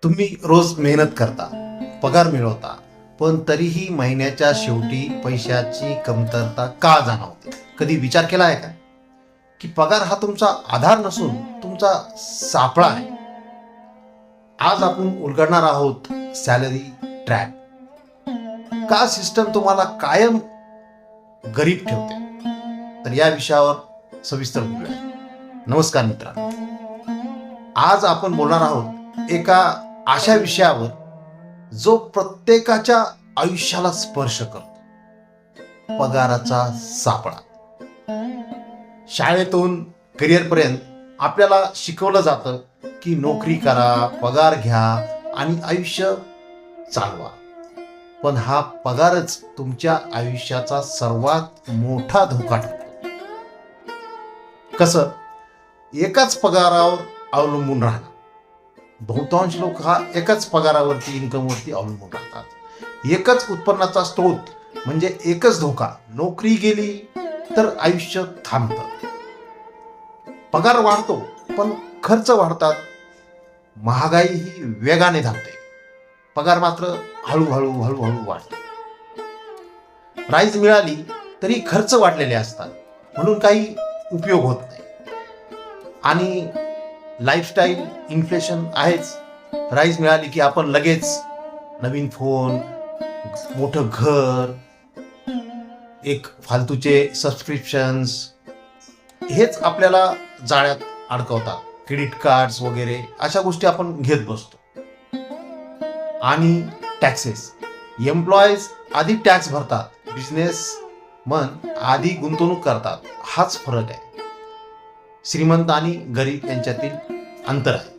तुम्ही रोज मेहनत करता, पगार मिळवता, पण तरीही महिन्याच्या शेवटी पैशाची कमतरता का जाणवते? कधी विचार केला आहे का की पगार हा तुमचा आधार नसून तुमचा सापळा आहे? आज आपण उलगडणार आहोत सॅलरी ट्रॅप. का सिस्टम तुम्हाला कायम गरीब ठेवते? तर या विषयावर सविस्तर बोलूया. नमस्कार मित्रांनो, आज आपण बोलणार आहोत एका अशा विषयावर जो प्रत्येकाच्या आयुष्याला स्पर्श करतो, पगाराचा सापळा. शाळेतून करिअरपर्यंत आपल्याला शिकवलं जातं की नोकरी करा, पगार घ्या आणि आयुष्य चालवा. पण हा पगारच तुमच्या आयुष्याचा सर्वात मोठा धोका ठरतो. कसं? एकाच पगारावर अवलंबून राहणं. बहुतांश लोक हा एकाच पगारावरती, इन्कमवरती अवलंबून राहतात. एकच उत्पन्नाचा स्रोत म्हणजे एकच धोका. नोकरी गेली तर आयुष्य थांबतं. पगार वाढतो पण खर्च वाढतात. महागाई ही वेगाने धावते, पगार मात्र हळूहळू वाढतो. राईज मिळाली तरी खर्च वाढलेले असतात, म्हणून काही उपयोग होत नाही. आणि लाईफस्टाईल इन्फ्लेशन आहेच. राईज मिळाली की आपण लगेच नवीन फोन, मोठं घर, एक फालतूचे सबस्क्रिप्शन्स, हेच आपल्याला जाळ्यात अडकवतात. क्रेडिट कार्ड्स वगैरे अशा गोष्टी आपण घेत बसतो. आणि टॅक्सेस. एम्प्लॉईज आधी टॅक्स भरतात, बिझनेसमन आधी गुंतवणूक करतात. हाच फरक आहे. श्रीमंत आणि गरीब यांच्यातील अंतर आहे.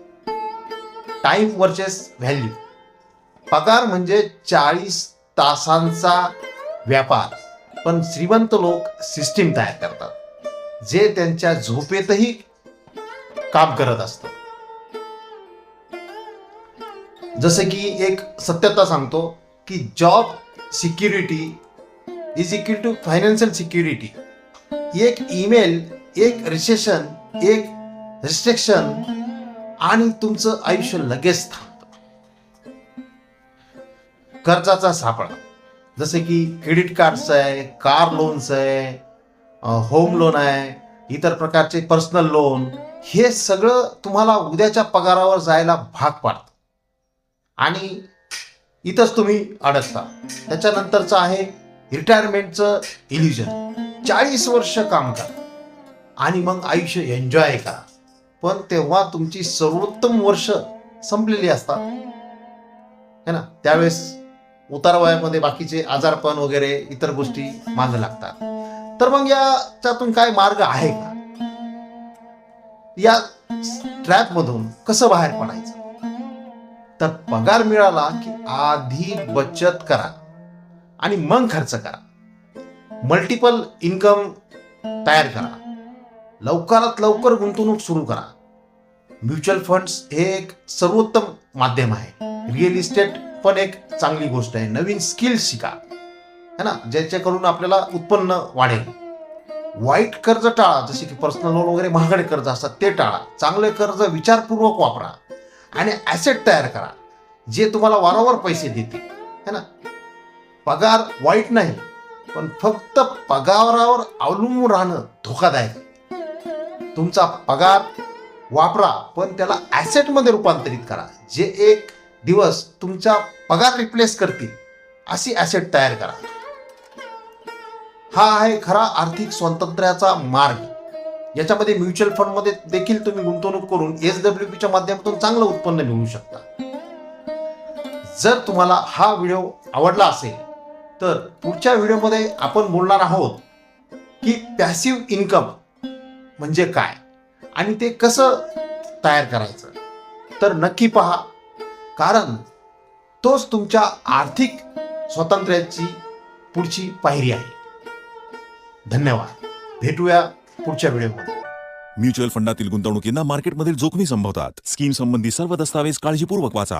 Time versus value. पगार म्हणजे 40 तासांचा व्यापार, पण श्रीमंत लोक सिस्टीम तयार करतात, जे त्यांच्या झोपेतही काम करत असतं. जसं की एक सत्यता सांगतो की job security is equal to financial security. एक ईमेल, एक रिसेशन, एक रिस्ट्रिक्शन आणि तुमचं आयुष्य लगेच थांबतं. कर्जाचा सापळा. जसे की क्रेडिट कार्ड्स आहे, कार लोन्स आहे, होम लोन आहे, इतर प्रकारचे पर्सनल लोन, हे सगळं तुम्हाला उद्याच्या पगारावर जायला भाग पाडतं आणि इथंच तुम्ही अडकता. त्याच्यानंतरचं आहे रिटायरमेंटचं इल्युजन. 40 वर्ष काम करा आणि मग आयुष्य एन्जॉय करा, पण तेव्हा तुमची सर्वोत्तम वर्ष संपलेली असतात, है ना. त्यावेळेस उतार वयामध्ये बाकीचे आजारपण वगैरे इतर गोष्टी मागे लागतात. तर मग याच्यातून काय मार्ग आहे का? या ट्रॅप मधून कसं बाहेर पडायचं? तर पगार मिळाला की आधी बचत करा आणि मग खर्च करा. मल्टिपल इन्कम तयार करा. लवकरात लवकर गुंतवणूक सुरू करा. म्युच्युअल फंड्स हे एक सर्वोत्तम माध्यम आहे. रिअल इस्टेट पण एक चांगली गोष्ट आहे. नवीन स्किल्स शिका, है ना, ज्याच्याकडून आपल्याला उत्पन्न वाढेल. वाईट कर्ज टाळा, जसे की पर्सनल लोन वगैरे महागडे कर्ज असतात ते टाळा. चांगले कर्ज विचारपूर्वक वापरा आणि ॲसेट तयार करा, जे तुम्हाला वारंवार पैसे देतील, है ना. पगार वाईट नाही, पण फक्त पगारावर अवलंबून राहणं धोकादायक आहे. तुमचा पगार वापरा, पण त्याला ॲसेटमध्ये रूपांतरित करा, जे एक दिवस तुमचा पगार रिप्लेस करतील अशी ॲसेट तयार करा. हा आहे खरा आर्थिक स्वातंत्र्याचा मार्ग. याच्यामध्ये म्युच्युअल फंडमध्ये देखील तुम्ही गुंतवणूक करून SWPच्या माध्यमातून चांगलं उत्पन्न मिळवू शकता. जर तुम्हाला हा व्हिडिओ आवडला असेल तर पुढच्या व्हिडिओमध्ये आपण बोलणार आहोत की पॅसिव्ह इन्कम म्हणजे काय आणि ते कसं तयार करायचं. तर नक्की पहा, कारण तोच तुमच्या आर्थिक स्वातंत्र्याची पुढची पायरी आहे. धन्यवाद. भेटूया पुढच्या व्हिडिओमध्ये. म्युच्युअल फंडातील गुंतवणुकींना मार्केटमधील जोखमी संभवतात. स्कीम संबंधी सर्व दस्तावेज काळजीपूर्वक वाचा.